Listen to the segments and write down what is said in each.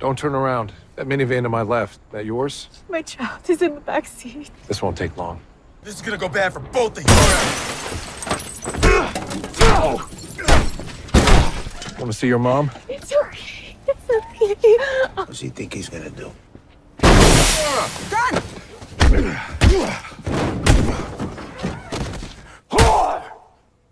Don't turn around. That minivan to my left, that yours? My child is in the back seat. This won't take long. This is gonna go bad for both of you. Want to see your mom? It's okay. It's okay. What does he think he's gonna do? Gun!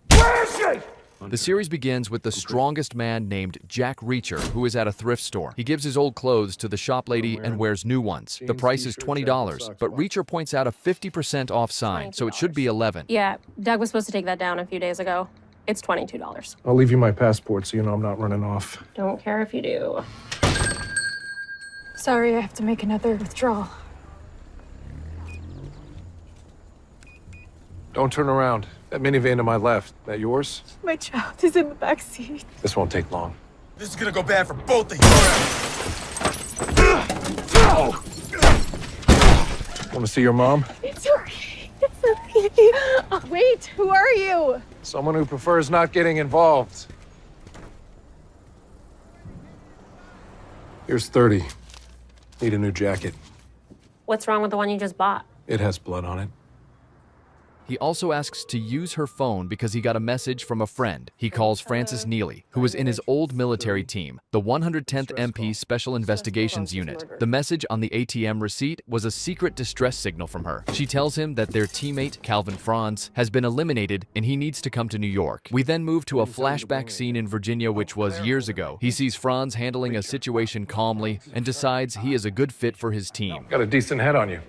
Where is she? The series begins with the strongest man named Jack Reacher, who is at a thrift store. He gives his old clothes to the shop lady and wears new ones. The price is $20, but Reacher points out a 50% off sign, so it should be $11. Yeah, Doug was supposed to take that down a few days ago. It's $22. I'll leave you my passport so you know I'm not running off. Don't care if you do. Sorry, I have to make another withdrawal. Don't turn around. That minivan to my left, that yours? My child is in the back seat. This won't take long. This is gonna go bad for both of you. Want to see your mom? It's okay. It's okay. Wait, who are you? Someone who prefers not getting involved. Here's 30. Need a new jacket. What's wrong with the one you just bought? It has blood on it. He also asks to use her phone because he got a message from a friend. He calls Francis Neely, who was in his old military team, the 110th MP Special Investigations Unit. The message on the ATM receipt was a secret distress signal from her. She tells him that their teammate, Calvin Franz, has been eliminated and he needs to come to New York. We then move to a flashback scene in Virginia, which was years ago. He sees Franz handling a situation calmly and decides he is a good fit for his team. Got a decent head on you.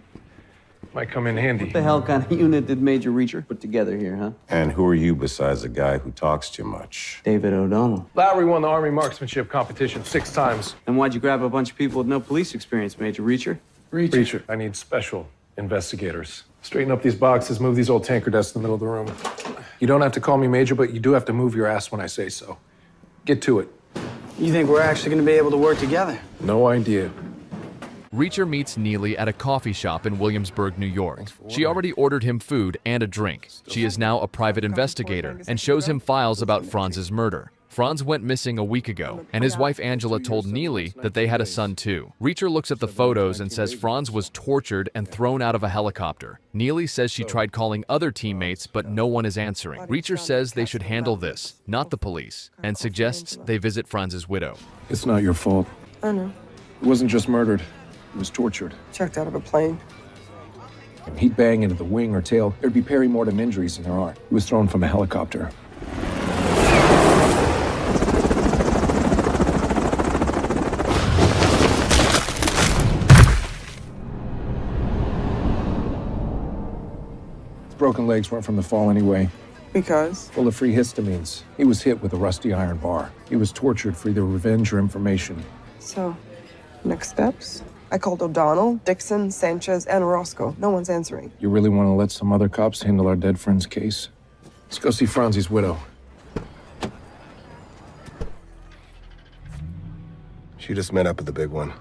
Might come in handy. What the hell kind of unit did Major Reacher put together here, huh? And who are you besides a guy who talks too much? David O'Donnell. Lowry won the Army marksmanship competition 6 times. And why'd you grab a bunch of people with no police experience, Major Reacher? Reacher. I need special investigators. Straighten up these boxes, move these old tanker desks in the middle of the room. You don't have to call me Major, but you do have to move your ass when I say so. Get to it. You think we're actually gonna be able to work together? No idea. Reacher meets Neely at a coffee shop in Williamsburg, New York. She already ordered him food and a drink. She is now a private investigator and shows him files about Franz's murder. Franz went missing a week ago, and his wife Angela told Neely that they had a son too. Reacher looks at the photos and says Franz was tortured and thrown out of a helicopter. Neely says she tried calling other teammates, but no one is answering. Reacher says they should handle this, not the police, and suggests they visit Franz's widow. It's not your fault. I know. He wasn't just murdered. He was tortured. Checked out of a plane. He'd bang into the wing or tail. There'd be perimortem injuries in there aren't. He was thrown from a helicopter. His broken legs weren't from the fall anyway. Because? Full of free histamines. He was hit with a rusty iron bar. He was tortured for either revenge or information. So, next steps? I called O'Donnell, Dixon, Sanchez, and Roscoe. No one's answering. You really want to let some other cops handle our dead friend's case? Let's go see Franzi's widow. She just met up with the big one.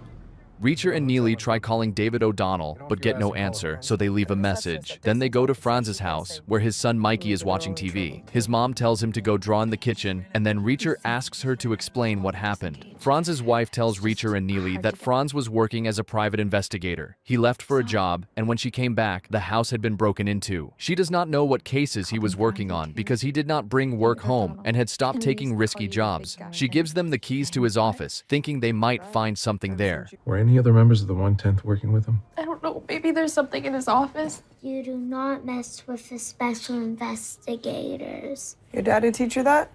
Reacher and Neely try calling David O'Donnell, but get no answer, so they leave a message. Then they go to Franz's house, where his son Mikey is watching TV. His mom tells him to go draw in the kitchen, and then Reacher asks her to explain what happened. Franz's wife tells Reacher and Neely that Franz was working as a private investigator. He left for a job, and when she came back, the house had been broken into. She does not know what cases he was working on because he did not bring work home and had stopped taking risky jobs. She gives them the keys to his office, thinking they might find something there. Were any other members of the 110th working with him? I don't know. Maybe there's something in his office. You do not mess with the special investigators. Your daddy teach you that?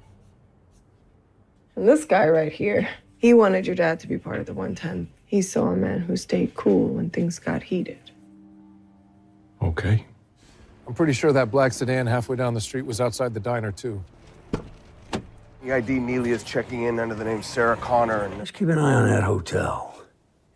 And this guy right here, he wanted your dad to be part of the 110. He saw a man who stayed cool when things got heated. Okay. I'm pretty sure that black sedan halfway down the street was outside the diner, too. The ID Neely is checking in under the name Sarah Connor and... Let's keep an eye on that hotel.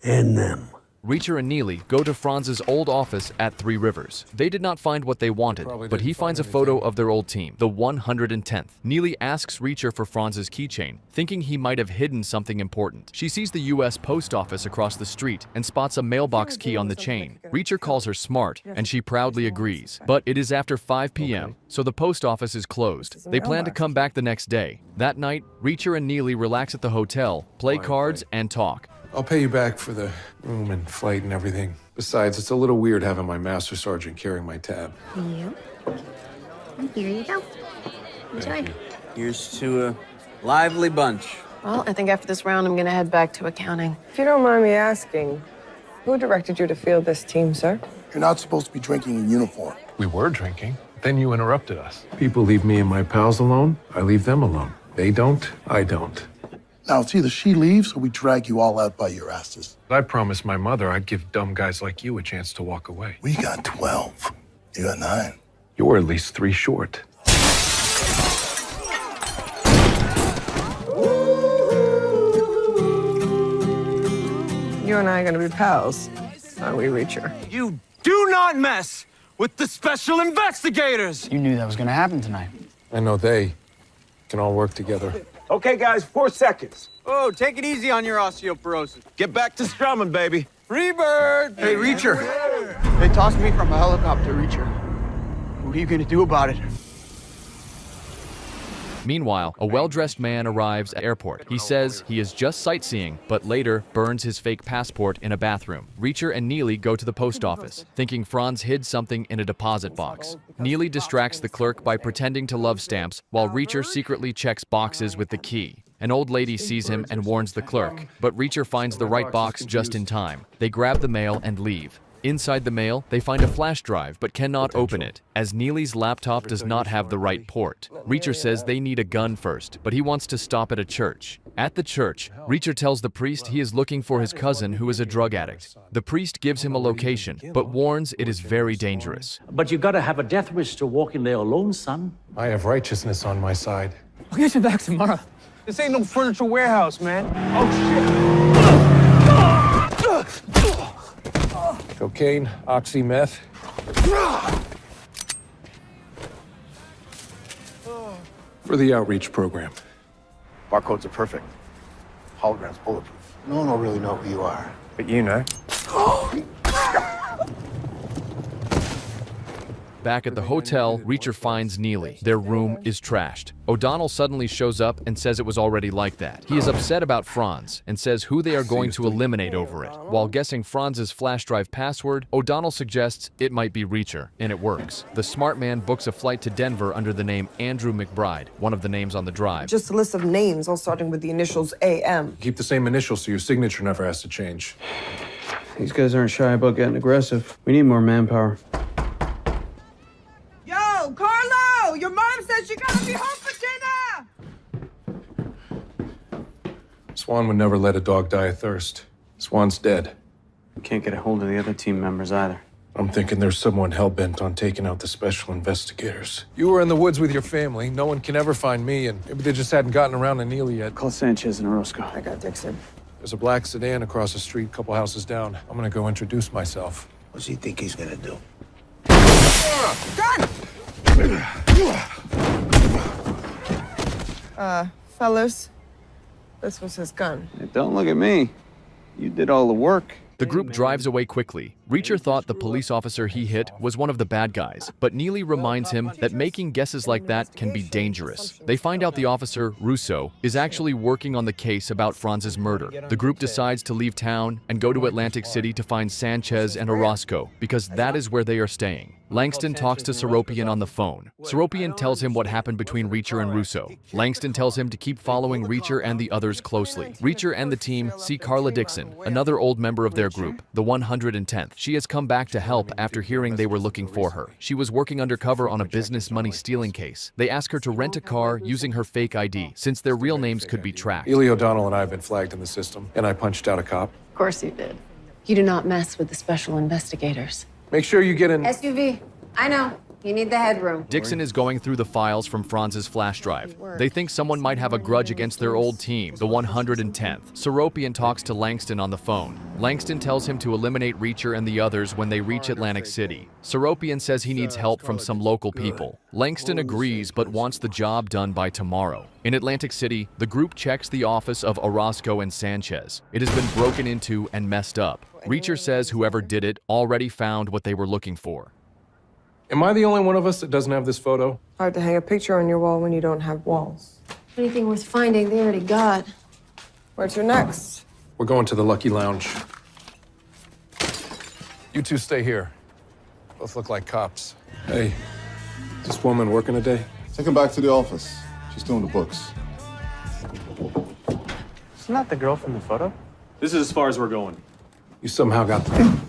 And them. Reacher and Neely go to Franz's old office at Three Rivers. They did not find what they wanted, but he finds a photo of their old team, the 110th. Neely asks Reacher for Franz's keychain, thinking he might have hidden something important. She sees the U.S. Post Office across the street and spots a mailbox key on the chain. Reacher calls her smart, and she proudly agrees. But it is after 5 p.m., so the post office is closed. They plan to come back the next day. That night, Reacher and Neely relax at the hotel, play cards, and talk. I'll pay you back for the room and flight and everything. Besides, it's a little weird having my master sergeant carrying my tab. Yep. And here you go. Enjoy. Here's to a lively bunch. Well, I think after this round, I'm gonna head back to accounting. If you don't mind me asking, who directed you to field this team, sir? You're not supposed to be drinking in uniform. We were drinking. Then you interrupted us. People leave me and my pals alone. I leave them alone. They don't. I don't. Now, it's either she leaves or we drag you all out by your asses. I promised my mother I'd give dumb guys like you a chance to walk away. We got 12. You got 9. You're at least 3 short. You and I are gonna be pals, aren't we, Reacher? You do not mess with the special investigators! You knew that was gonna happen tonight. I know they can all work together. Okay, guys, 4 seconds. Oh, take it easy on your osteoporosis. Get back to strumming, baby. Freebird! Hey, Reacher. They tossed me from a helicopter, Reacher. What are you gonna do about it? Meanwhile, a well-dressed man arrives at the airport. He says he is just sightseeing, but later burns his fake passport in a bathroom. Reacher and Neely go to the post office, thinking Franz hid something in a deposit box. Neely distracts the clerk by pretending to love stamps, while Reacher secretly checks boxes with the key. An old lady sees him and warns the clerk, but Reacher finds the right box just in time. They grab the mail and leave. Inside the mail, they find a flash drive but cannot open it, as Neely's laptop does not have the right port. Reacher says they need a gun first, but he wants to stop at a church. At the church, Reacher tells the priest he is looking for his cousin who is a drug addict. The priest gives him a location, but warns it is very dangerous. But you gotta have a death wish to walk in there alone, son. I have righteousness on my side. I'll get you back tomorrow. This ain't no furniture warehouse, man. Cocaine, oxy, meth. For the outreach program. Barcodes are perfect. Hologram's bulletproof. No one will really know who you are. But you know. Back at the hotel, Reacher finds Neely. Their room is trashed. O'Donnell suddenly shows up and says it was already like that. He is upset about Franz and says who they are going to eliminate over it. While guessing Franz's flash drive password, O'Donnell suggests it might be Reacher, and it works. The smart man books a flight to Denver under the name Andrew McBride, one of the names on the drive. Just a list of names, all starting with the initials AM. Keep the same initials so your signature never has to change. These guys aren't shy about getting aggressive. We need more manpower. Yo, Carlo! Your mom says you gotta be home for dinner! Swan would never let a dog die of thirst. Swan's dead. We can't get a hold of the other team members either. I'm thinking there's someone hell-bent on taking out the special investigators. You were in the woods with your family. No one can ever find me, and maybe they just hadn't gotten around to Neely yet. Call Sanchez and Orozco. I got Dixon. There's a black sedan across the street, a couple houses down. I'm gonna go introduce myself. What's he think he's gonna do? Fellas, this was his gun. Hey, don't look at me. You did all the work. The group drives away quickly. Reacher thought the police officer he hit was one of the bad guys, but Neely reminds him that making guesses like that can be dangerous. They find out the officer, Russo, is actually working on the case about Franz's murder. The group decides to leave town and go to Atlantic City to find Sanchez and Orozco, because that is where they are staying. Langston talks to Seropian on the phone. Seropian tells him what happened between Reacher and Russo. Langston tells him to keep following Reacher and the others closely. Reacher and the team see Carla Dixon, another old member of their group, the 110th. She has come back to help after hearing they were looking for her. She was working undercover on a business money stealing case. They ask her to rent a car using her fake ID, since their real names could be tracked. Ely O'Donnell and I have been flagged in the system, and I punched out a cop. Of course you did. You do not mess with the special investigators. Make sure you get in. SUV. I know. You need the headroom. Dixon is going through the files from Franz's flash drive. They think someone might have a grudge against their old team, the 110th. Seropian talks to Langston on the phone. Langston tells him to eliminate Reacher and the others when they reach Atlantic City. Seropian says he needs help from some local people. Langston agrees but wants the job done by tomorrow. In Atlantic City, the group checks the office of Orozco and Sanchez. It has been broken into and messed up. Reacher says whoever did it already found what they were looking for. Am I the only one of us that doesn't have this photo? Hard to hang a picture on your wall when you don't have walls. Anything worth finding, they already got. Where's your next? We're going to the Lucky Lounge. You two stay here. Both look like cops. Hey, is this woman working today? Take her back to the office. She's doing the books. Isn't that the girl from the photo? This is as far as we're going. You somehow got the...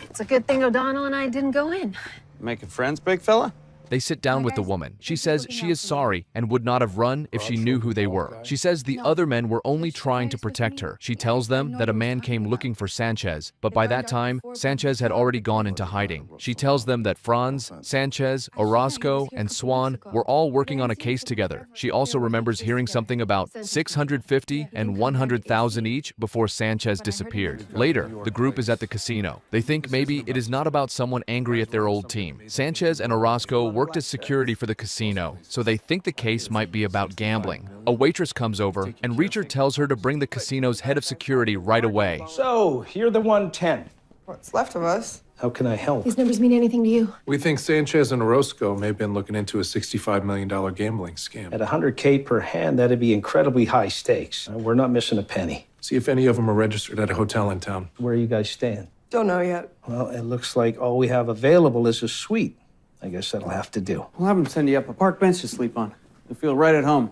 It's a good thing O'Donnell and I didn't go in. Making friends, big fella? They sit down with the woman. She says she is sorry and would not have run if she knew who they were. She says the other men were only trying to protect her. She tells them that a man came looking for Sanchez, but by that time, Sanchez had already gone into hiding. She tells them that Franz, Sanchez, Orozco, and Swan were all working on a case together. She also remembers hearing something about 650 and 100,000 each before Sanchez disappeared. Later, the group is at the casino. They think maybe it is not about someone angry at their old team. Sanchez and Orozco worked as security for the casino, so they think the case might be about gambling. A waitress comes over, and Reacher tells her to bring the casino's head of security right away. So, you're the 110. What's left of us? How can I help? These numbers mean anything to you? We think Sanchez and Orozco may have been looking into a $65 million gambling scam. At $100K per hand, that'd be incredibly high stakes. We're not missing a penny. See if any of them are registered at a hotel in town. Where are you guys staying? Don't know yet. Well, it looks like all we have available is a suite. I guess that'll have to do. We'll have him send you up a park bench to sleep on. You'll feel right at home.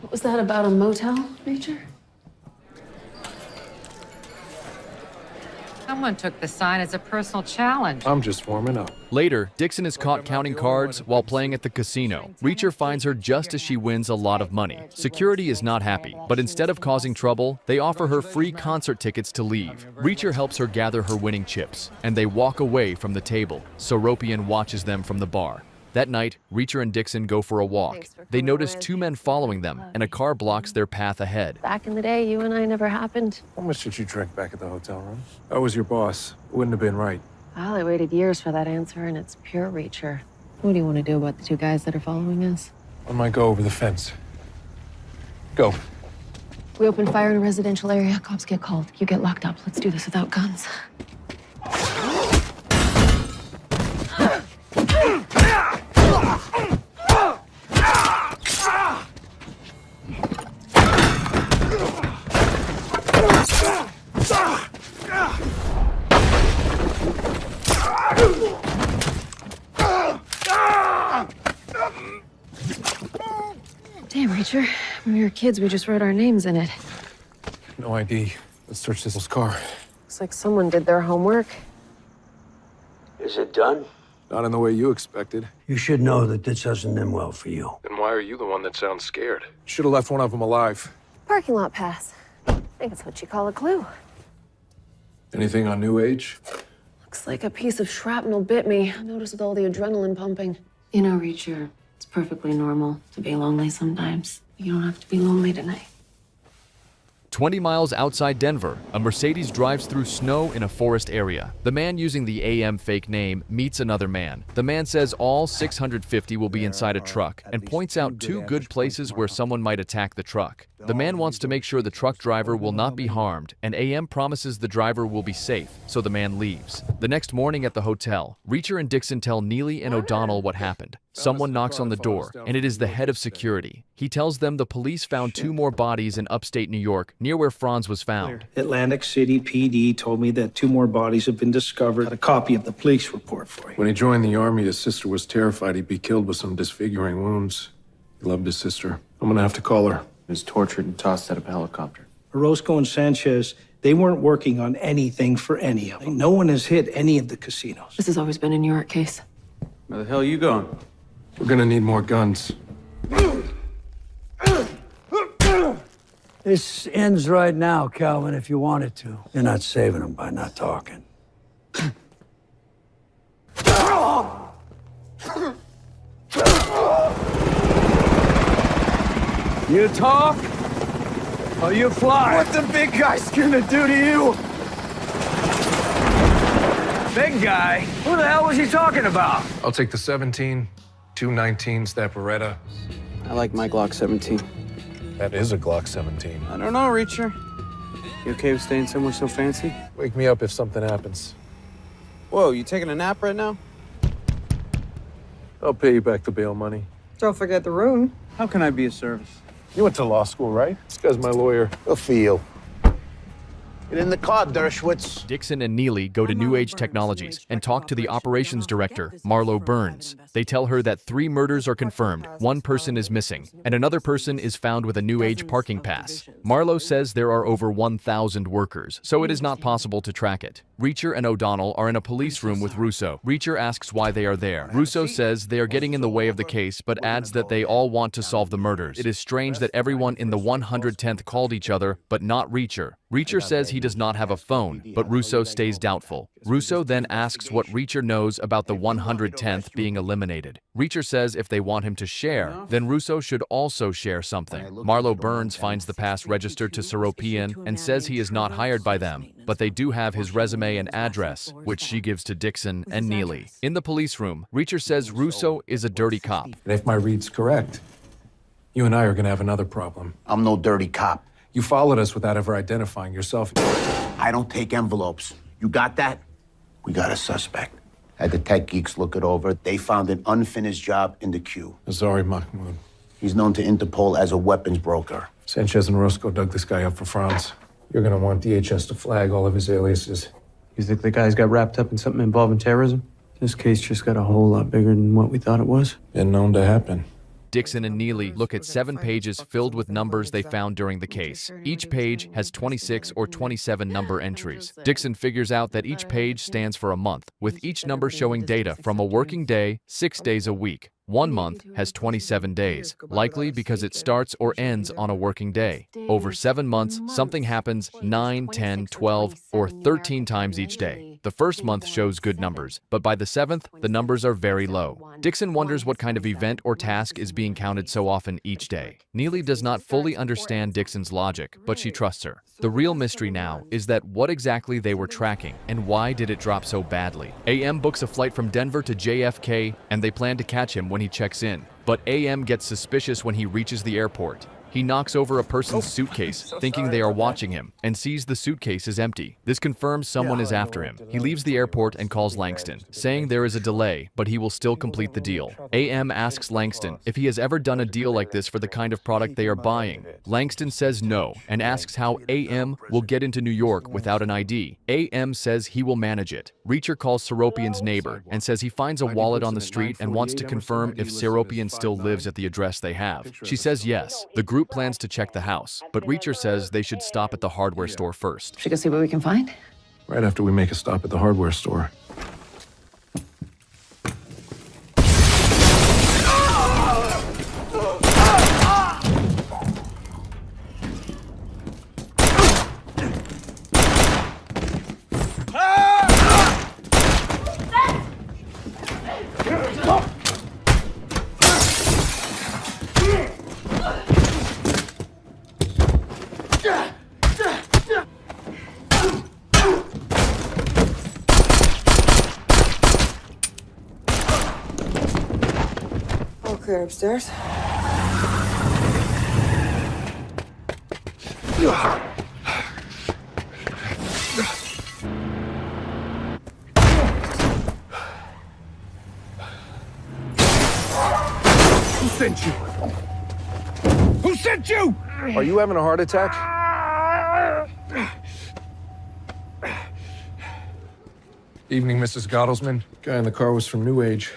What was that about a motel, Reacher? Someone took the sign as a personal challenge. I'm just warming up. Later, Dixon is caught counting cards while playing at the casino. Reacher finds her just as she wins a lot of money. Security is not happy, but instead of causing trouble, they offer her free concert tickets to leave. Reacher helps her gather her winning chips, and they walk away from the table. Soropian watches them from the bar. That night, Reacher and Dixon go for a walk. They notice two men following them, and a car blocks their path ahead. Back in the day, you and I never happened. How much did you drink back at the hotel room? I was your boss. It wouldn't have been right. Well, I waited years for that answer, and it's pure Reacher. What do you want to do about the two guys that are following us? I might go over the fence. Go. We open fire in a residential area, cops get called. You get locked up. Let's do this without guns. Damn, Reacher. When we were kids, we just wrote our names in it. No ID. Let's search this car. Looks like someone did their homework. Is it done? Not in the way you expected. You should know that this doesn't end well for you. Then why are you the one that sounds scared? Should have left one of them alive. Parking lot pass. I think it's what you call a clue. Anything on New Age? Looks like a piece of shrapnel bit me. Notice with all the adrenaline pumping. You know, Reacher, it's perfectly normal to be lonely sometimes. You don't have to be lonely tonight. 20 miles outside Denver, a Mercedes drives through snow in a forest area. The man using the AM fake name meets another man. The man says all 650 will be inside a truck and points out two good places where someone might attack the truck. The man wants to make sure the truck driver will not be harmed, and AM promises the driver will be safe, so the man leaves. The next morning at the hotel, Reacher and Dixon tell Neely and O'Donnell what happened. Someone knocks on the door, and it is the head of security. He tells them the police found two more bodies in upstate New York, near where Franz was found. Atlantic City PD told me that two more bodies have been discovered. Got a copy of the police report for you. When he joined the army, his sister was terrified he'd be killed with some disfiguring wounds. He loved his sister. I'm gonna have to call her. He was tortured and tossed out of a helicopter. Orozco and Sanchez, they weren't working on anything for any of them. No one has hit any of the casinos. This has always been a New York case. Where the hell are you going? We're gonna need more guns. This ends right now, Calvin, if you want it to. You're not saving them by not talking. You talk, or you fly. What the big guy's gonna do to you? Big guy? Who the hell was he talking about? I'll take the 17, 219s, that Beretta. I like my Glock 17. That is a Glock 17. I don't know, Reacher. You okay with staying somewhere so fancy? Wake me up if something happens. Whoa, you taking a nap right now? I'll pay you back the bail money. Don't forget the room. How can I be of service? You went to law school, right? This guy's my lawyer. Good for you. Get in the car, Dershowitz. Dixon and Neely go to New Age Technologies and talk to the operations director, Marlo Burns. They tell her that 3 murders are confirmed, 1 person is missing, and another person is found with a New Age parking pass. Marlo says there are over 1,000 workers, so it is not possible to track it. Reacher and O'Donnell are in a police room with Russo. Reacher asks why they are there. Russo says they are getting in the way of the case, but adds that they all want to solve the murders. It is strange that everyone in the 110th called each other, but not Reacher. Reacher says he does not have a phone, but Russo stays doubtful. Russo then asks what Reacher knows about the 110th being eliminated. Reacher says if they want him to share, then Russo should also share something. Marlo Burns finds the pass registered to Seropian and says he is not hired by them, but they do have his resume and address, which she gives to Dixon and Neely. In the police room, Reacher says Russo is a dirty cop. And if my read's correct, you and I are gonna have another problem. I'm no dirty cop. You followed us without ever identifying yourself. I don't take envelopes. You got that? We got a suspect. Had the tech geeks look it over. They found an unfinished job in the queue. Azari Mahmoud. He's known to Interpol as a weapons broker. Sanchez and Roscoe dug this guy up for Franz. You're gonna want DHS to flag all of his aliases. You think the guys got wrapped up in something involving terrorism? This case just got a whole lot bigger than what we thought it was. Been known to happen. Dixon and Neely look at 7 pages filled with numbers they found during the case. Each page has 26 or 27 number entries. Dixon figures out that each page stands for a month, with each number showing data from a working day, 6 days a week. 1 month has 27 days, likely because it starts or ends on a working day. Over 7 months, something happens 9, 10, 12, or 13 times each day. The first month shows good numbers, but by the 7th, the numbers are very low. Dixon wonders what kind of event or task is being counted so often each day. Neely does not fully understand Dixon's logic, but she trusts her. The real mystery now is that what exactly they were tracking, and why did it drop so badly. AM books a flight from Denver to JFK, and they plan to catch him when he checks in. But AM gets suspicious when he reaches the airport. He knocks over a person's suitcase, thinking they are watching him, and sees the suitcase is empty. This confirms someone is after him. He leaves the airport and calls Langston, saying there is a delay, but he will still complete the deal. AM asks Langston if he has ever done a deal like this for the kind of product they are buying. Langston says no, and asks how AM will get into New York without an ID. AM says he will manage it. Reacher calls Seropian's neighbor and says he finds a wallet on the street and wants to confirm if Seropian still lives at the address they have. She says yes. The group plans to check the house, but Reacher says they should stop at the hardware store first. Should we go see what we can find? Right after we make a stop at the hardware store. Okay, upstairs. Who sent you? Who sent you? Are you having a heart attack? Evening, Mrs. Gottelsman. Guy in the car was from New Age.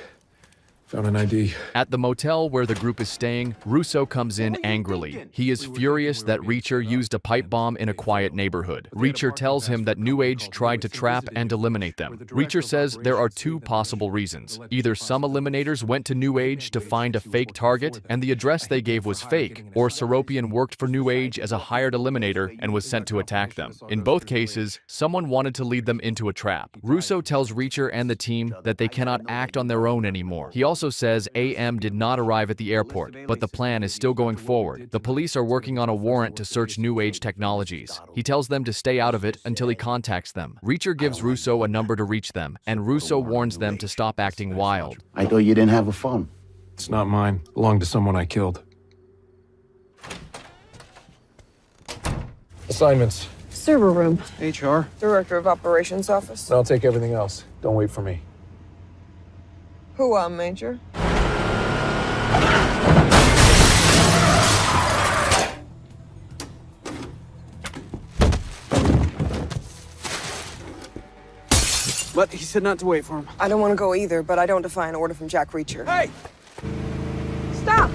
Found an ID. At the motel where the group is staying, Russo comes in angrily. He is furious that Reacher used a pipe bomb in a quiet neighborhood. Reacher tells him that New Age tried to trap and eliminate them. Reacher says there are 2 possible reasons. Either some eliminators went to New Age to find a fake target and the address they gave was fake, or Seropian worked for New Age as a hired eliminator and was sent to attack them. In both cases, someone wanted to lead them into a trap. Russo tells Reacher and the team that they cannot act on their own anymore. He also says AM did not arrive at the airport, but the plan is still going forward. The police are working on a warrant to search New Age Technologies. He tells them to stay out of it until he contacts them. Reacher gives Russo a number to reach them, and Russo warns them to stop acting wild. I thought you didn't have a phone. It's not mine. It belonged to someone I killed. Assignments. Server room. HR. Director of Operations Office. I'll take everything else. Don't wait for me. Who, Major? But he said not to wait for him. I don't want to go either, but I don't defy an order from Jack Reacher. Hey! Stop!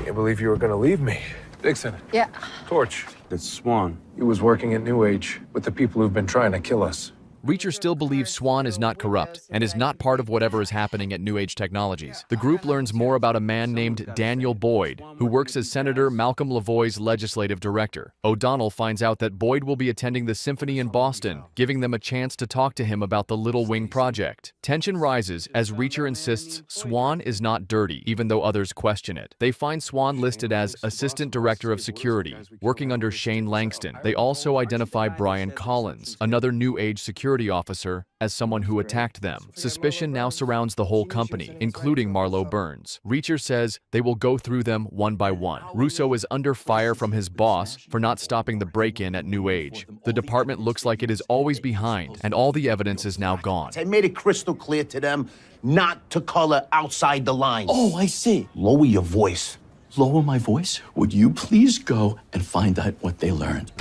Can't believe you were gonna leave me. Dixon. Yeah. Torch. It's Swan. He was working at New Age with the people who've been trying to kill us. Reacher still believes Swan is not corrupt and is not part of whatever is happening at New Age Technologies. The group learns more about a man named Daniel Boyd, who works as Senator Malcolm Lavoie's legislative director. O'Donnell finds out that Boyd will be attending the symphony in Boston, giving them a chance to talk to him about the Little Wing project. Tension rises as Reacher insists Swan is not dirty, even though others question it. They find Swan listed as Assistant Director of Security, working under Shane Langston. They also identify Brian Collins, another New Age security officer, as someone who attacked them. Suspicion now surrounds the whole company, including Marlo Burns. Reacher says they will go through them one by one. Russo is under fire from his boss for not stopping the break-in at New Age. The department looks like it is always behind, and all the evidence is now gone. I made it crystal clear to them not to color outside the lines. Oh, I see. Lower your voice. Lower my voice? Would you please go and find out what they learned?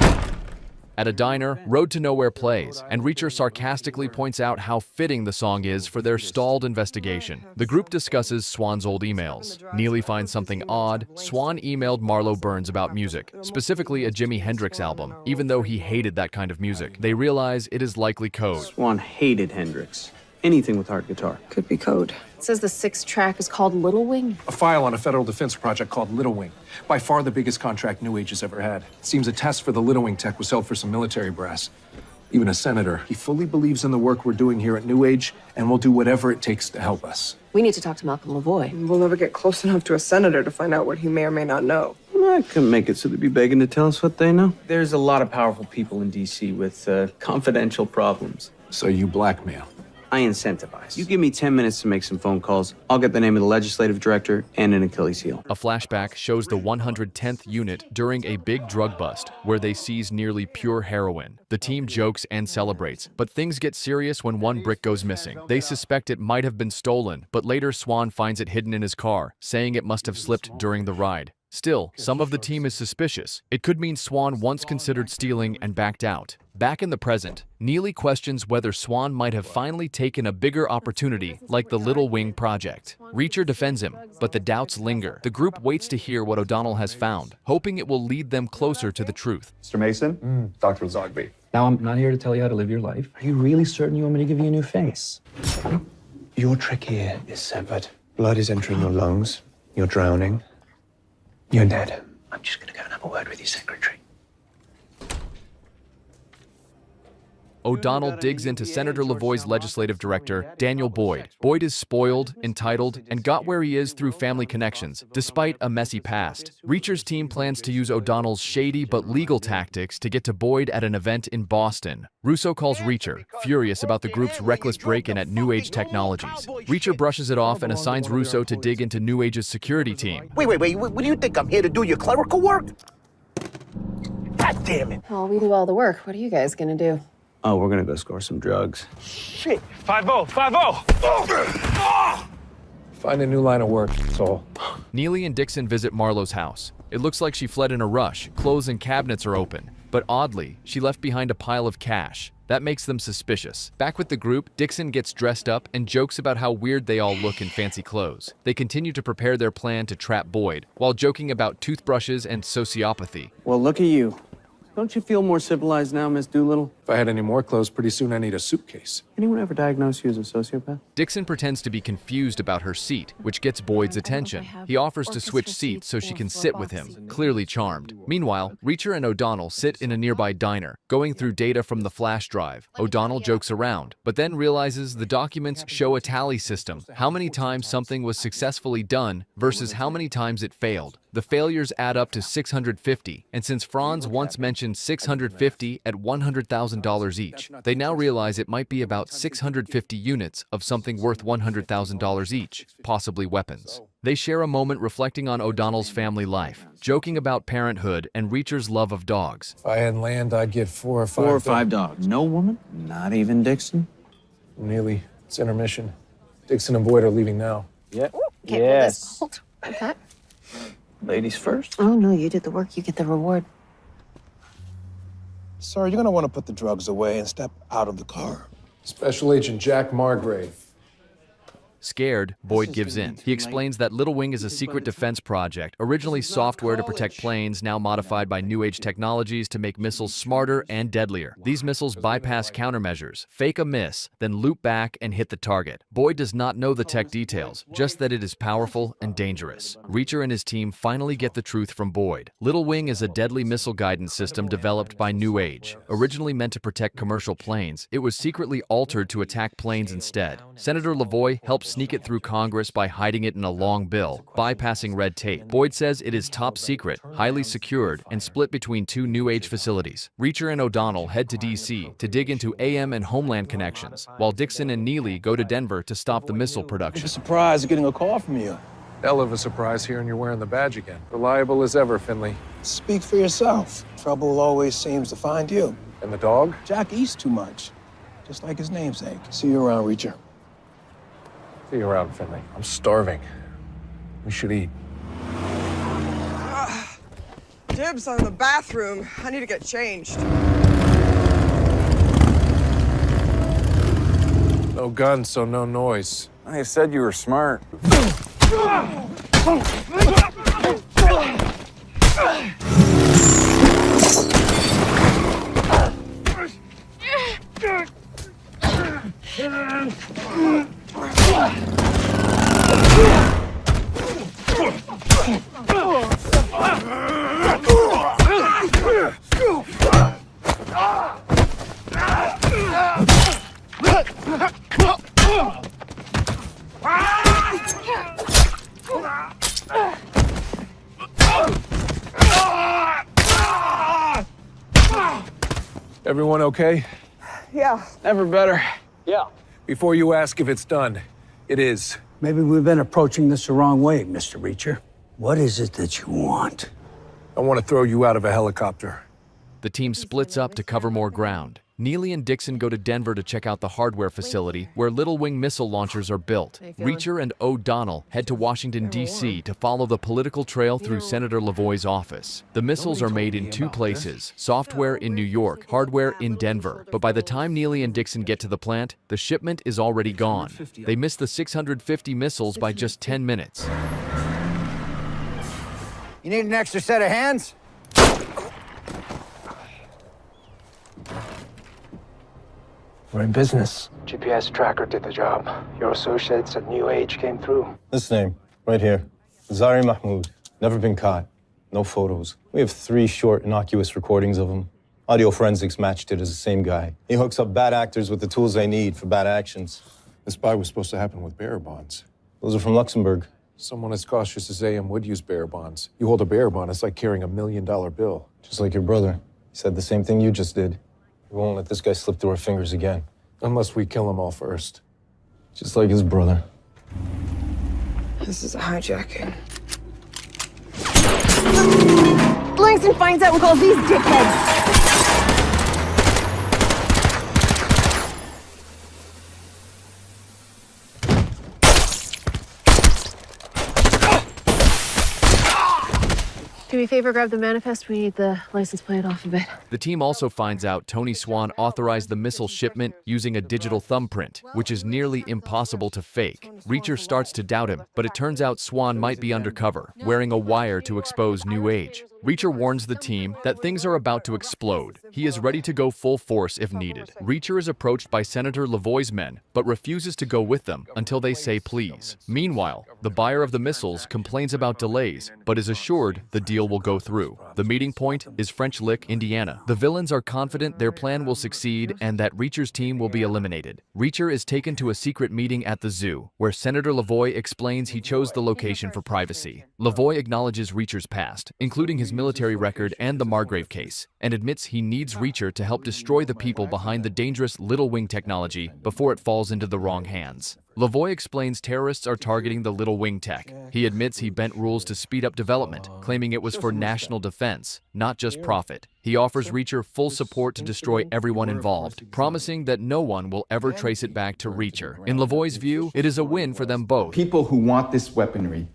At a diner, Road to Nowhere plays, and Reacher sarcastically points out how fitting the song is for their stalled investigation. The group discusses Swan's old emails. Neely finds something odd. Swan emailed Marlo Burns about music, specifically a Jimi Hendrix album, even though he hated that kind of music. They realize it is likely code. Swan hated Hendrix. Anything with hard guitar. Could be code. It says the 6th track is called Little Wing. A file on a federal defense project called Little Wing. By far the biggest contract New Age has ever had. It seems a test for the Little Wing tech was held for some military brass. Even a senator. He fully believes in the work we're doing here at New Age and will do whatever it takes to help us. We need to talk to Malcolm Lavoie. We'll never get close enough to a senator to find out what he may or may not know. I couldn't make it so they'd be begging to tell us what they know. There's a lot of powerful people in D.C. with confidential problems. So you blackmail? I incentivize. You give me 10 minutes to make some phone calls. I'll get the name of the legislative director and an Achilles heel. A flashback shows the 110th unit during a big drug bust where they seize nearly pure heroin. The team jokes and celebrates, but things get serious when one brick goes missing. They suspect it might have been stolen, but later Swan finds it hidden in his car, saying it must have slipped during the ride. Still, some of the team is suspicious. It could mean Swan once considered stealing and backed out. Back in the present, Neely questions whether Swan might have finally taken a bigger opportunity like the Little Wing project. Reacher defends him, but the doubts linger. The group waits to hear what O'Donnell has found, hoping it will lead them closer to the truth. Mr. Mason? Dr. Zogby. Now, I'm not here to tell you how to live your life. Are you really certain you want me to give you a new face? Your trachea is severed. Blood is entering your lungs. You're drowning. You're dead. I'm just gonna go and have a word with your secretary. O'Donnell digs into Senator Lavoie's legislative director, Daniel Boyd. Boyd is spoiled, entitled, and got where he is through family connections, despite a messy past. Reacher's team plans to use O'Donnell's shady but legal tactics to get to Boyd at an event in Boston. Russo calls Reacher, furious about the group's reckless break-in at New Age Technologies. Reacher brushes it off and assigns Russo to dig into New Age's security team. Wait, what do you think? I'm here to do your clerical work? God damn it. Well, we do all the work. What are you guys gonna do? Oh, we're gonna go score some drugs. Shit. 5-0, 5-0. Find a new line of work, that's all. Neely and Dixon visit Marlo's house. It looks like she fled in a rush. Clothes and cabinets are open. But oddly, she left behind a pile of cash. That makes them suspicious. Back with the group, Dixon gets dressed up and jokes about how weird they all look in fancy clothes. They continue to prepare their plan to trap Boyd, while joking about toothbrushes and sociopathy. Well, look at you. Don't you feel more civilized now, Miss Doolittle? If I had any more clothes, pretty soon I need a suitcase. Anyone ever diagnose you as a sociopath? Dixon pretends to be confused about her seat, which gets Boyd's attention. He offers to switch seats so she can sit with him, clearly charmed. Meanwhile, Reacher and O'Donnell sit in a nearby diner, going through data from the flash drive. O'Donnell jokes around, but then realizes the documents show a tally system, how many times something was successfully done versus how many times it failed. The failures add up to 650, and since Franz once mentioned 650 at $100,000 each, they now realize it might be about 650 units of something worth $100,000 each, possibly weapons. They share a moment reflecting on O'Donnell's family life, joking about parenthood and Reacher's love of dogs. If I had land, I'd get 4 or 5. 4 or 5 dogs. No woman? Not even Dixon? Neely, it's intermission. Dixon and Boyd are leaving now. Yeah. Okay, yes. Okay. Ladies first. Oh, no, you did the work, you get the reward. Sir, you're gonna want to put the drugs away and step out of the car. Special Agent Jack Margrave. Scared, Boyd gives in. He explains that Little Wing is a secret defense project, originally software to protect planes, now modified by New Age technologies to make missiles smarter and deadlier. These missiles bypass countermeasures, fake a miss, then loop back and hit the target. Boyd does not know the tech details, just that it is powerful and dangerous. Reacher and his team finally get the truth from Boyd. Little Wing is a deadly missile guidance system developed by New Age. Originally meant to protect commercial planes, it was secretly altered to attack planes instead. Senator Lavoie helps sneak it through Congress by hiding it in a long bill, bypassing red tape. Boyd says it is top secret, highly secured, and split between two New Age facilities. Reacher and O'Donnell head to D.C. to dig into AM and Homeland connections, while Dixon and Neely go to Denver to stop the missile production. Surprised getting a call from you. Hell of a surprise hearing you're wearing the badge again. Reliable as ever, Finley. Speak for yourself. Trouble always seems to find you. And the dog? Jack eats too much, just like his namesake. See you around, Reacher. See you around, Finley. I'm starving. We should eat. Dibs on the bathroom. I need to get changed. No gun, so no noise. I said you were smart. Everyone okay? Yeah. Never better. Yeah. Before you ask if it's done, it is. Maybe we've been approaching this the wrong way, Mr. Reacher. What is it that you want? I want to throw you out of a helicopter. The team splits up to cover more ground. Neely and Dixon go to Denver to check out the hardware facility where Little Wing missile launchers are built. Reacher and O'Donnell head to Washington, D.C. to follow the political trail through Senator Lavoie's office. The missiles are made in two places, software in New York, hardware in Denver. But by the time Neely and Dixon get to the plant, the shipment is already gone. They miss the 650 missiles by just 10 minutes. You need an extra set of hands? We're in business. GPS tracker did the job. Your associates at New Age came through. This name, right here. Zari Mahmoud. Never been caught. No photos. We have 3 short, innocuous recordings of him. Audio forensics matched it as the same guy. He hooks up bad actors with the tools they need for bad actions. The spy was supposed to happen with bearer bonds. Those are from Luxembourg. Someone as cautious as AM would use bearer bonds. You hold a bearer bond, it's like carrying $1 million bill. Just like your brother. He said the same thing you just did. We won't let this guy slip through our fingers again. Unless we kill him all first. Just like his brother. This is a hijacking. Langston finds out and calls these dickheads. Do me a favor, grab the manifest. We need the license plate off of it. The team also finds out Tony Swan authorized the missile shipment using a digital thumbprint, which is nearly impossible to fake. Reacher starts to doubt him, but it turns out Swan might be undercover, wearing a wire to expose New Age. Reacher warns the team that things are about to explode. He is ready to go full force if needed. Reacher is approached by Senator Lavoie's men, but refuses to go with them until they say please. Meanwhile, the buyer of the missiles complains about delays, but is assured the deal will go through. The meeting point is French Lick, Indiana. The villains are confident their plan will succeed and that Reacher's team will be eliminated. Reacher is taken to a secret meeting at the zoo, where Senator Lavoie explains he chose the location for privacy. Lavoie acknowledges Reacher's past, including his military record and the Margrave case, and admits he needs Reacher to help destroy the people behind the dangerous Little Wing technology before it falls into the wrong hands. Lavoie explains terrorists are targeting the Little Wing tech. He admits he bent rules to speed up development, claiming it was for national defense, not just profit. He offers Reacher full support to destroy everyone involved, promising that no one will ever trace it back to Reacher. In Lavoie's view, it is a win for them both. People who want this weaponry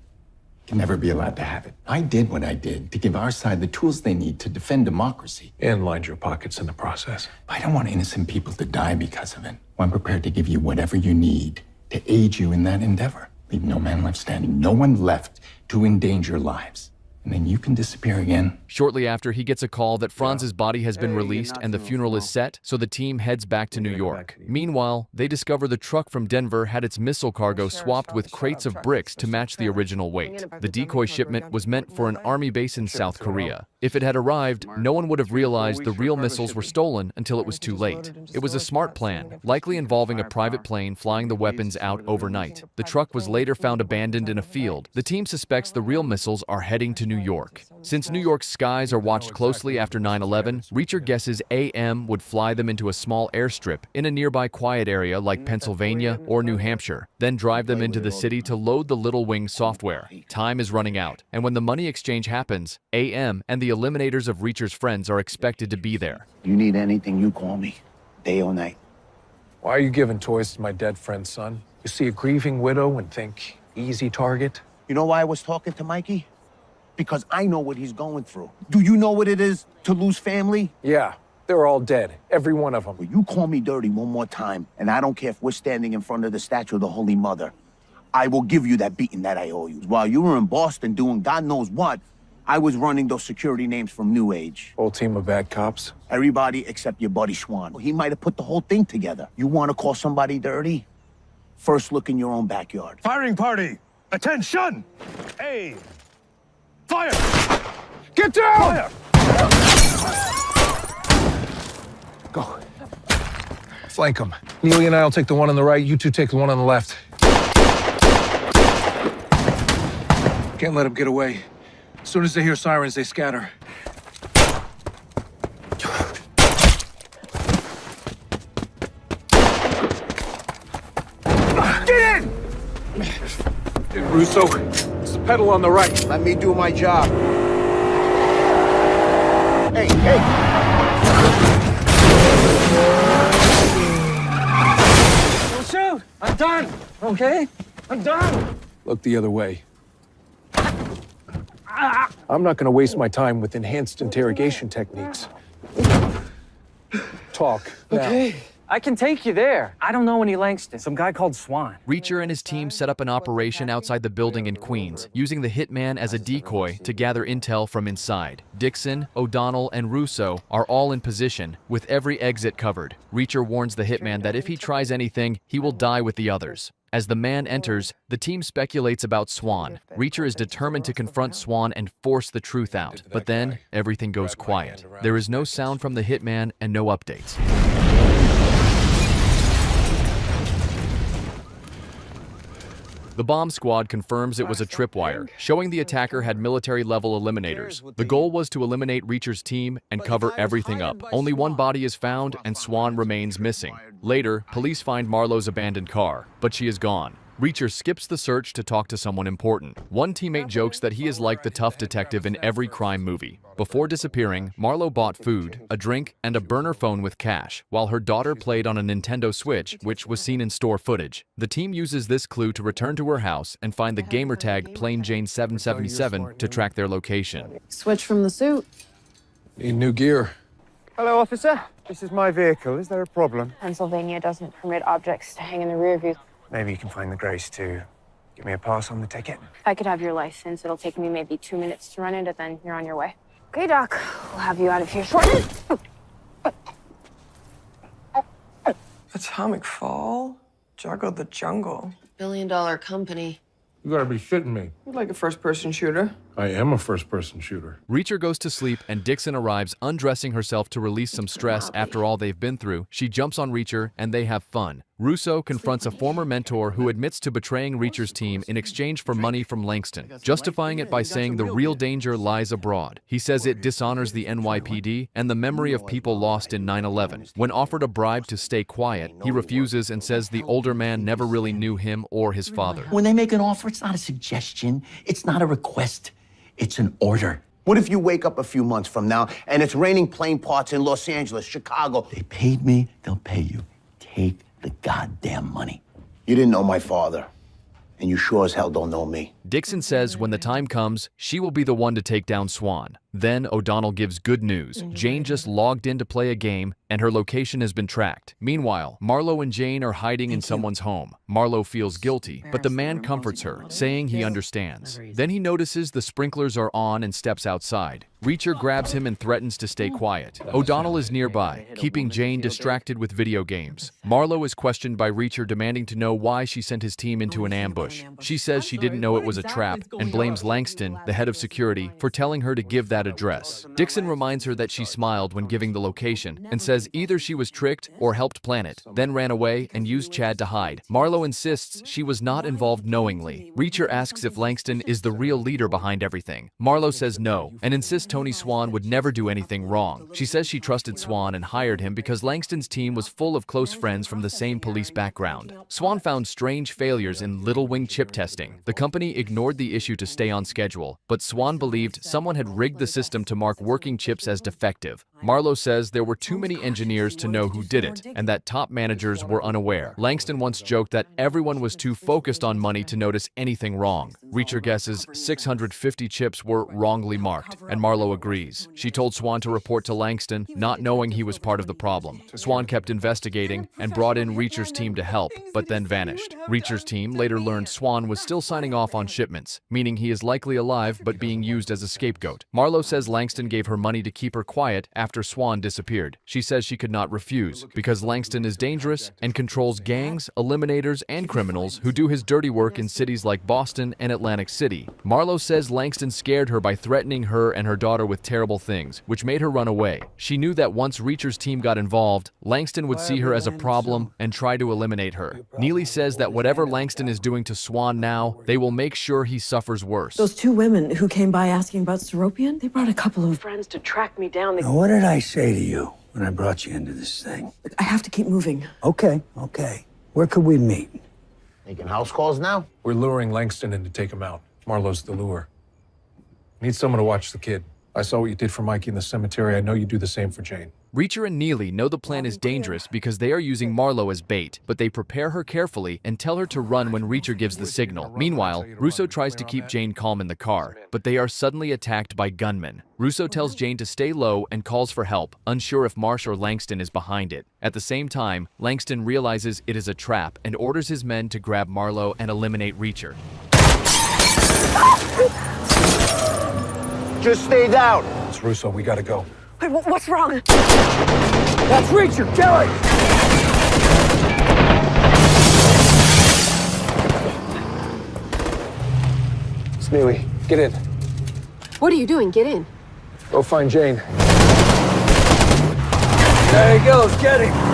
can never be allowed to have it. I did what I did to give our side the tools they need to defend democracy. And lined your pockets in the process. I don't want innocent people to die because of it. I'm prepared to give you whatever you need to aid you in that endeavor. Leave no man left standing, no one left to endanger lives. And then you can disappear again. Shortly after, he gets a call that Franz's body has been released and the funeral is set, so the team heads back to New York. Meanwhile, they discover the truck from Denver had its missile cargo swapped with crates of bricks to match the original weight. The decoy shipment was meant for an army base in South Korea. If it had arrived, no one would have realized the real missiles were stolen until it was too late. It was a smart plan, likely involving a private plane flying the weapons out overnight. The truck was later found abandoned in a field. The team suspects the real missiles are heading to New York. Since New York's skies are watched closely after 9/11, Reacher guesses AM would fly them into a small airstrip in a nearby quiet area like Pennsylvania or New Hampshire, then drive them into the city to load the Little Wing software. Time is running out, and when the money exchange happens, AM and the eliminators of Reacher's friends are expected to be there. You need anything, you call me, day or night. Why are you giving toys to my dead friend's son? You see a grieving widow and think, easy target? You know why I was talking to Mikey? Because I know what he's going through. Do you know what it is to lose family? Yeah, they're all dead. Every one of them. Well, you call me dirty one more time, and I don't care if we're standing in front of the statue of the Holy Mother. I will give you that beating that I owe you. While you were in Boston doing God knows what, I was running those security names from New Age. Whole team of bad cops? Everybody except your buddy Swan. He might have put the whole thing together. You want to call somebody dirty? First look in your own backyard. Firing party! Attention! Hey! Fire! Get down! Fire! Go. Flank them. Neely and I will take the one on the right, you two take the one on the left. Can't let them get away. As soon as they hear sirens, they scatter. Get in! Russo, it's the pedal on the right. Let me do my job. Hey, hey! Don't shoot! I'm done, okay? I'm done! Look the other way. I'm not going to waste my time with enhanced interrogation techniques. Talk now. Okay. I can take you there. I don't know any Langston. Some guy called Swan. Reacher and his team set up an operation outside the building in Queens, using the hitman as a decoy to gather intel from inside. Dixon, O'Donnell, and Russo are all in position, with every exit covered. Reacher warns the hitman that if he tries anything, he will die with the others. As the man enters, the team speculates about Swan. Reacher is determined to confront Swan and force the truth out. But then, everything goes quiet. There is no sound from the hitman and no updates. The bomb squad confirms it was a tripwire, showing the attacker had military-level eliminators. The goal was to eliminate Reacher's team and cover everything up. Only one body is found, and Swan remains missing. Later, police find Marlowe's abandoned car, but she is gone. Reacher skips the search to talk to someone important. One teammate jokes that he is like the tough detective in every crime movie. Before disappearing, Marlowe bought food, a drink, and a burner phone with cash, while her daughter played on a Nintendo Switch, which was seen in store footage. The team uses this clue to return to her house and find the gamertag Plain Jane 777 to track their location. Switch from the suit. Need new gear. Hello, officer. This is my vehicle. Is there a problem? Pennsylvania doesn't permit objects to hang in the rear view. Maybe you can find the grace to give me a pass on the ticket. If I could have your license, it'll take me maybe 2 minutes to run it, and then you're on your way. Okay, Doc. We'll have you out of here shortly. Atomic Fall? Juggle the Jungle. Billion-dollar company. You gotta be shitting me. Like a first-person shooter. I am a first-person shooter. Reacher goes to sleep and Dixon arrives undressing herself to release some stress after all they've been through. She jumps on Reacher and they have fun. Russo confronts a former mentor who admits to betraying Reacher's team in exchange for money from Langston, justifying it by saying the real danger lies abroad. He says it dishonors the NYPD and the memory of people lost in 9/11. When offered a bribe to stay quiet, he refuses and says the older man never really knew him or his father. When they make an offer, it's not a suggestion. It's not a request. It's an order. What if you wake up a few months from now and it's raining plane parts in Los Angeles, Chicago? They paid me, they'll pay you. Take the goddamn money. You didn't know my father, and you sure as hell don't know me. Dixon says when the time comes, she will be the one to take down Swan. Then O'Donnell gives good news. Jane just logged in to play a game, and her location has been tracked. Meanwhile, Marlo and Jane are hiding in someone's home. Marlo feels guilty, but the man comforts her, saying he understands. Then he notices the sprinklers are on and steps outside. Reacher grabs him and threatens to stay quiet. O'Donnell is nearby, keeping Jane distracted with video games. Marlo is questioned by Reacher, demanding to know why she sent his team into an ambush. She says she didn't know it was a trap and blames Langston, the head of security, for telling her to give that address. Dixon reminds her that she smiled when giving the location and says either she was tricked or helped plan it, then ran away and used Chad to hide. Marlo insists she was not involved knowingly. Reacher asks if Langston is the real leader behind everything. Marlo says no and insists Tony Swan would never do anything wrong. She says she trusted Swan and hired him because Langston's team was full of close friends from the same police background. Swan found strange failures in Little Wing chip testing. The company ignored the issue to stay on schedule, but Swan believed someone had rigged the system to mark working chips as defective. Marlo says there were too many engineers to know who did it, and that top managers were unaware. Langston once joked that everyone was too focused on money to notice anything wrong. Reacher guesses 650 chips were wrongly marked, and Marlo agrees. She told Swan to report to Langston, not knowing he was part of the problem. Swan kept investigating and brought in Reacher's team to help, but then vanished. Reacher's team later learned Swan was still signing off on shipments, meaning he is likely alive but being used as a scapegoat. Marlo says Langston gave her money to keep her quiet after Swan disappeared. She says she could not refuse, because Langston is dangerous and controls gangs, eliminators, and criminals who do his dirty work in cities like Boston and Atlantic City. Marlo says Langston scared her by threatening her and her daughter with terrible things, which made her run away. She knew that once Reacher's team got involved, Langston would see her as a problem and try to eliminate her. Neely says that whatever Langston is doing to Swan now, they will make sure he suffers worse. Those two women who came by asking about Seropian, they brought a couple of friends to track me down. Now, what did I say to you when I brought you into this thing? I have to keep moving. Okay. Where could we meet? Making house calls now? We're luring Langston in to take him out. Marlo's the lure. Need someone to watch the kid. I saw what you did for Mikey in the cemetery. I know you do the same for Jane. Reacher and Neely know the plan is dangerous because they are using Marlo as bait, but they prepare her carefully and tell her to run when Reacher gives the signal. Meanwhile, Russo tries to keep Jane calm in the car, but they are suddenly attacked by gunmen. Russo tells Jane to stay low and calls for help, unsure if Marsh or Langston is behind it. At the same time, Langston realizes it is a trap and orders his men to grab Marlo and eliminate Reacher. Just stay down. It's Russo, we gotta go. Wait, what's wrong? That's Reacher, kill him! It's Neely. Get in. What are you doing? Get in. Go find Jane. There he goes, get him!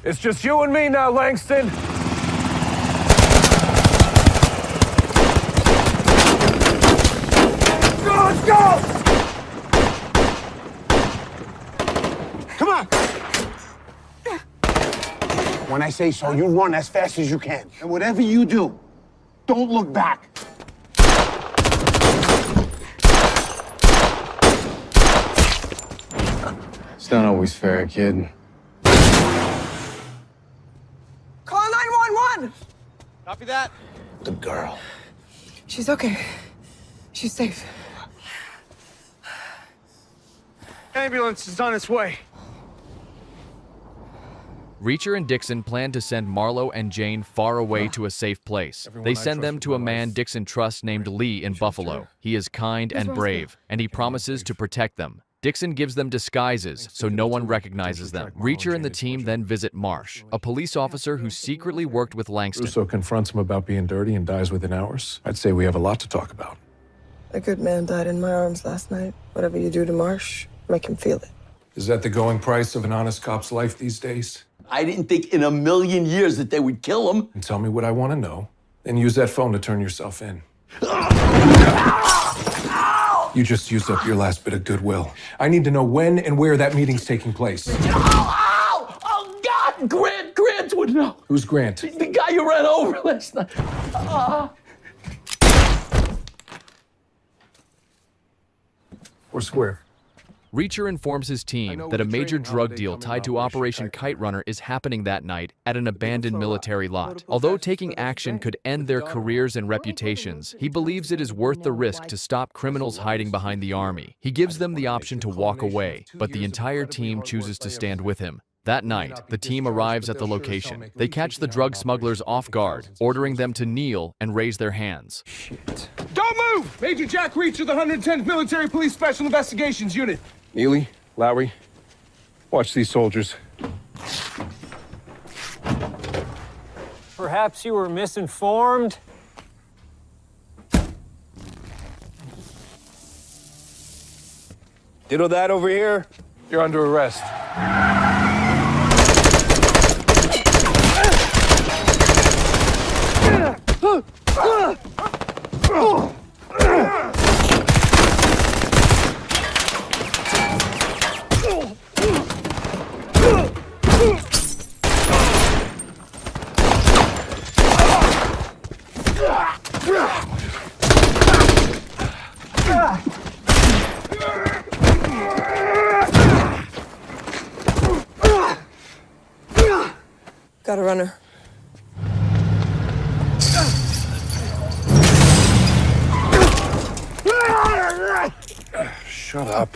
It's just you and me now, Langston. Let's go! Come on! When I say so, you run as fast as you can. And whatever you do, don't look back. It's not always fair, kid. Call 911! Copy that. The girl. She's okay. She's safe. Ambulance is on its way. Reacher and Dixon plan to send Marlo and Jane far away to a safe place. They send them to a man Dixon trusts named Lee in Buffalo. He is kind and brave, and he promises to protect them. Dixon gives them disguises so no one recognizes them. Reacher and the team then visit Marsh, a police officer who secretly worked with Langston. Russo confronts him about being dirty and dies within hours. I'd say we have a lot to talk about. A good man died in my arms last night. Whatever you do to Marsh, make him feel it. Is that the going price of an honest cop's life these days? I didn't think in a million years that they would kill him. And tell me what I want to know, then use that phone to turn yourself in. You just used up your last bit of goodwill. I need to know when and where that meeting's taking place. Oh, God! Grant would know. Who's Grant? The guy you ran over last night. We're square. Reacher informs his team that a major drug deal tied to Operation Kite Runner is happening that night at an abandoned military lot. Although taking action could end their careers and reputations, he believes it is worth the risk to stop criminals hiding behind the army. He gives them the option to walk away, but the entire team chooses to stand with him. That night, the team arrives at the location. They catch the drug smugglers off guard, ordering them to kneel and raise their hands. Shit. Don't move! Major Jack Reacher, the 110th Military Police Special Investigations Unit. Neely, Lowry, watch these soldiers. Perhaps you were misinformed? Ditto that over here. You're under arrest. Got a runner. Shut up.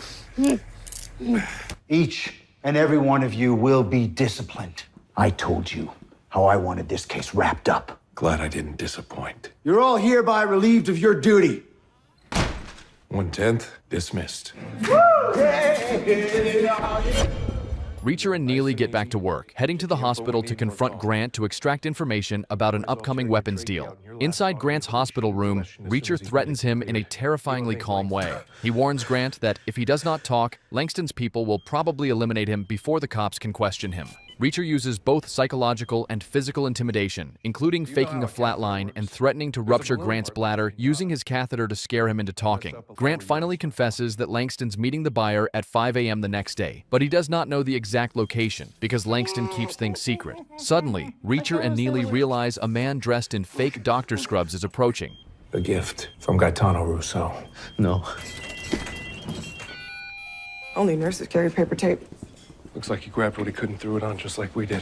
Each and every one of you will be disciplined. I told you how I wanted this case wrapped up. Glad I didn't disappoint. You're all hereby relieved of your duty. 1/10, dismissed. Reacher and Neely get back to work, heading to the hospital to confront Grant to extract information about an upcoming weapons deal. Inside Grant's hospital room, Reacher threatens him in a terrifyingly calm way. He warns Grant that if he does not talk, Langston's people will probably eliminate him before the cops can question him. Reacher uses both psychological and physical intimidation, including faking a flatline and threatening to rupture Grant's bladder using his catheter to scare him into talking. Grant finally confesses that Langston's meeting the buyer at 5 a.m. the next day, but he does not know the exact location because Langston keeps things secret. Suddenly, Reacher and Neely realize a man dressed in fake doctor scrubs is approaching. A gift from Gaetano Russo. No. Only nurses carry paper tape. Looks like he grabbed what he could and threw it on just like we did.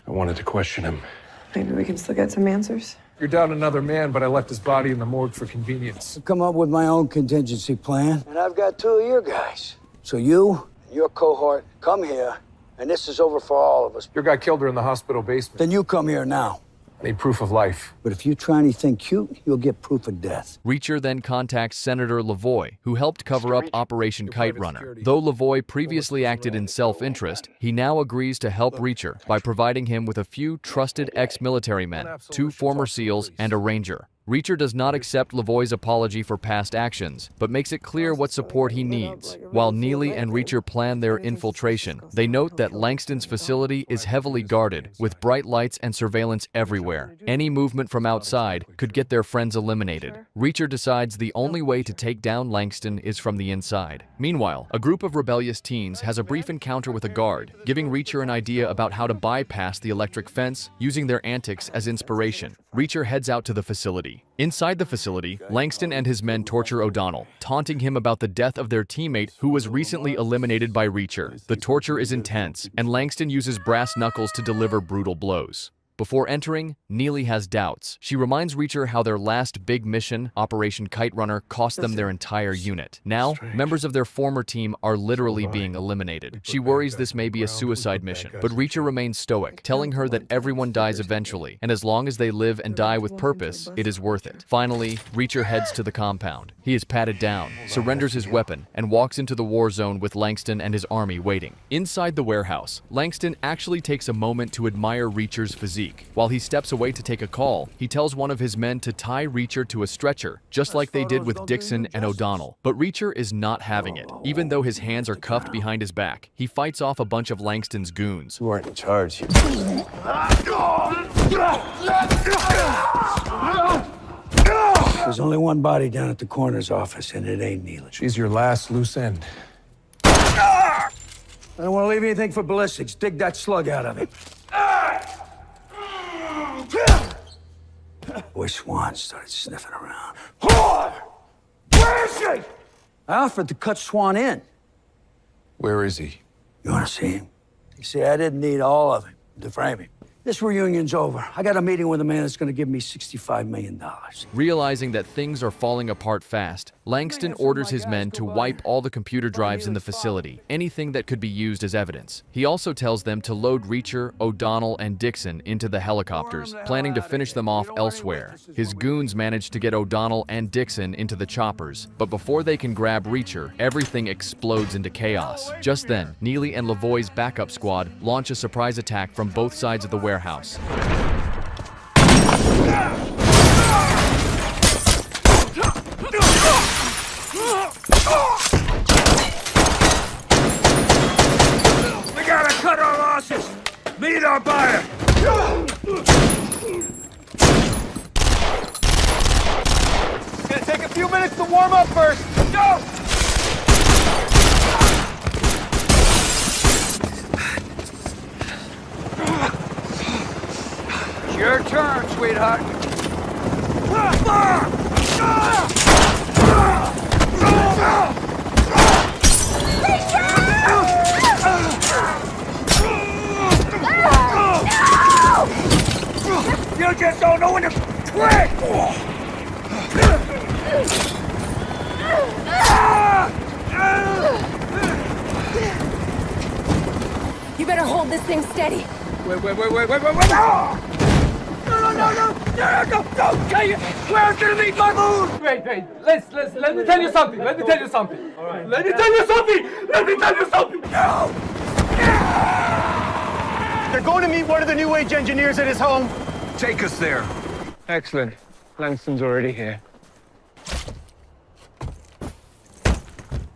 I wanted to question him. Maybe we can still get some answers. You're down another man, but I left his body in the morgue for convenience. I've come up with my own contingency plan, and I've got 2 of your guys. So you and your cohort come here, and this is over for all of us. Your guy killed her in the hospital basement. Then you come here now. I need proof of life. But if you try anything cute, you'll get proof of death. Reacher then contacts Senator Lavoie, who helped cover up Operation Kite Runner. Though Lavoie previously acted in self-interest, he now agrees to help Reacher by providing him with a few trusted ex-military men, 2 former SEALs, and a ranger. Reacher does not accept Lavoie's apology for past actions, but makes it clear what support he needs. While Neely and Reacher plan their infiltration, they note that Langston's facility is heavily guarded, with bright lights and surveillance everywhere. Any movement from outside could get their friends eliminated. Reacher decides the only way to take down Langston is from the inside. Meanwhile, a group of rebellious teens has a brief encounter with a guard, giving Reacher an idea about how to bypass the electric fence, using their antics as inspiration. Reacher heads out to the facility. Inside the facility, Langston and his men torture O'Donnell, taunting him about the death of their teammate who was recently eliminated by Reacher. The torture is intense, and Langston uses brass knuckles to deliver brutal blows. Before entering, Neely has doubts. She reminds Reacher how their last big mission, Operation Kite Runner, cost them their entire unit. Now, members of their former team are literally being eliminated. She worries this may be a suicide mission, but Reacher remains stoic, telling her that everyone dies eventually, and as long as they live and die with purpose, it is worth it. Finally, Reacher heads to the compound. He is patted down, surrenders his weapon, and walks into the war zone with Langston and his army waiting. Inside the warehouse, Langston actually takes a moment to admire Reacher's physique. speak. While he steps away to take a call, he tells one of his men to tie Reacher to a stretcher, just like they did with Dixon and O'Donnell. But Reacher is not having it. Even though his hands are cuffed behind his back, he fights off a bunch of Langston's goons. You aren't in charge. There's only one body down at the coroner's office, and it ain't Neely. She's your last loose end. I don't want to leave anything for ballistics. Dig that slug out of him. Boy Swan started sniffing around. Where is she? I offered to cut Swan in. Where is he? You want to see him? You see, I didn't need all of him to frame him. This reunion's over. I got a meeting with a man that's going to give me $65 million. Realizing that things are falling apart fast, Langston orders his men to wipe all the computer drives in the facility, anything that could be used as evidence. He also tells them to load Reacher, O'Donnell, and Dixon into the helicopters, planning to finish them off elsewhere. His goons manage to get O'Donnell and Dixon into the choppers, but before they can grab Reacher, everything explodes into chaos. Just then, Neely and Lavoie's backup squad launch a surprise attack from both sides of the warehouse. We gotta cut our losses. Meet our buyer. It's gonna take a few minutes to warm up first. Go! Your turn, sweetheart. You just don't know when to quit! You better hold this thing steady. Wait. No, don't tell you! Where's gonna leave my mood? Wait, let me tell you something. Let me tell you something. No! They're going to meet one of the New Age engineers at his home. Take us there. Excellent. Langston's already here.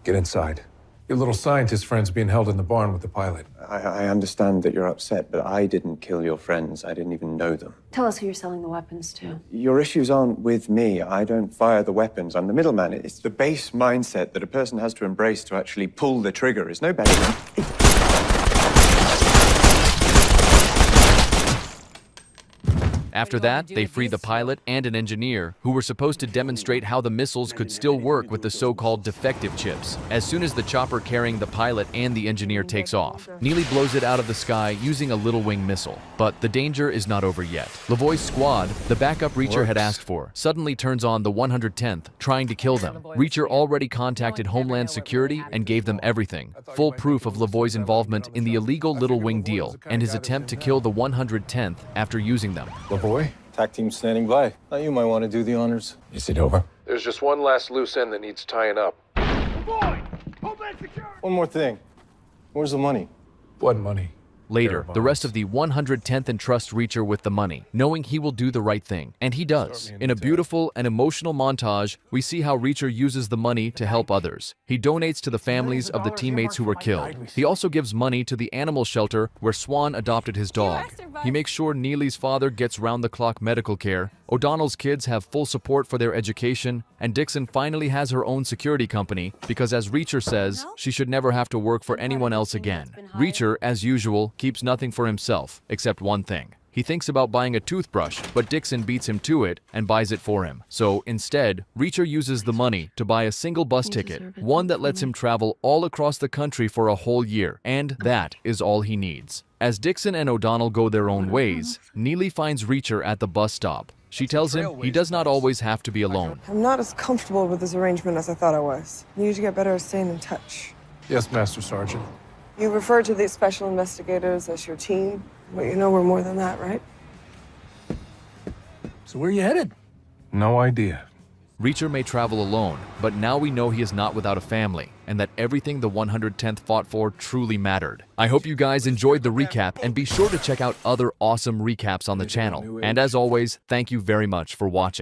Get inside. Your little scientist friend's being held in the barn with the pilot. I understand that you're upset, but I didn't kill your friends. I didn't even know them. Tell us who you're selling the weapons to. Your issues aren't with me. I don't fire the weapons. I'm the middleman. It's the base mindset that a person has to embrace to actually pull the trigger is no better than... After that, they free the pilot and an engineer who were supposed to demonstrate how the missiles could still work with the so-called defective chips. As soon as the chopper carrying the pilot and the engineer takes off, Neely blows it out of the sky using a Little Wing missile. But the danger is not over yet. Lavoie's squad, the backup Reacher had asked for, suddenly turns on the 110th, trying to kill them. Reacher already contacted Homeland Security and gave them everything. Full proof of Lavoie's involvement in the illegal Little Wing deal and his attempt to kill the 110th after using them. Lavoie? TAC team standing by. Now you might want to do the honors. Is it over? There's just one last loose end that needs tying up. One more thing. Where's the money? What money? Later, the rest of the 110th entrusts Reacher with the money, knowing he will do the right thing. And he does. In a beautiful and emotional montage, we see how Reacher uses the money to help others. He donates to the families of the teammates who were killed. He also gives money to the animal shelter where Swan adopted his dog. He makes sure Neely's father gets round-the-clock medical care, O'Donnell's kids have full support for their education, and Dixon finally has her own security company because, as Reacher says, she should never have to work for anyone else again. Reacher, as usual, keeps nothing for himself, except one thing. He thinks about buying a toothbrush, but Dixon beats him to it and buys it for him. So instead, Reacher uses the money to buy a single bus ticket, one that lets him travel all across the country for a whole year, and that is all he needs. As Dixon and O'Donnell go their own ways, Neely finds Reacher at the bus stop. She tells him he does not always have to be alone. I'm not as comfortable with this arrangement as I thought I was. You need to get better at staying in touch. Yes, Master Sergeant. You refer to the special investigators as your team, but you know we're more than that, right? So where are you headed? No idea. Reacher may travel alone, but now we know he is not without a family, and that everything the 110th fought for truly mattered. I hope you guys enjoyed the recap, and be sure to check out other awesome recaps on the channel. And as always, thank you very much for watching.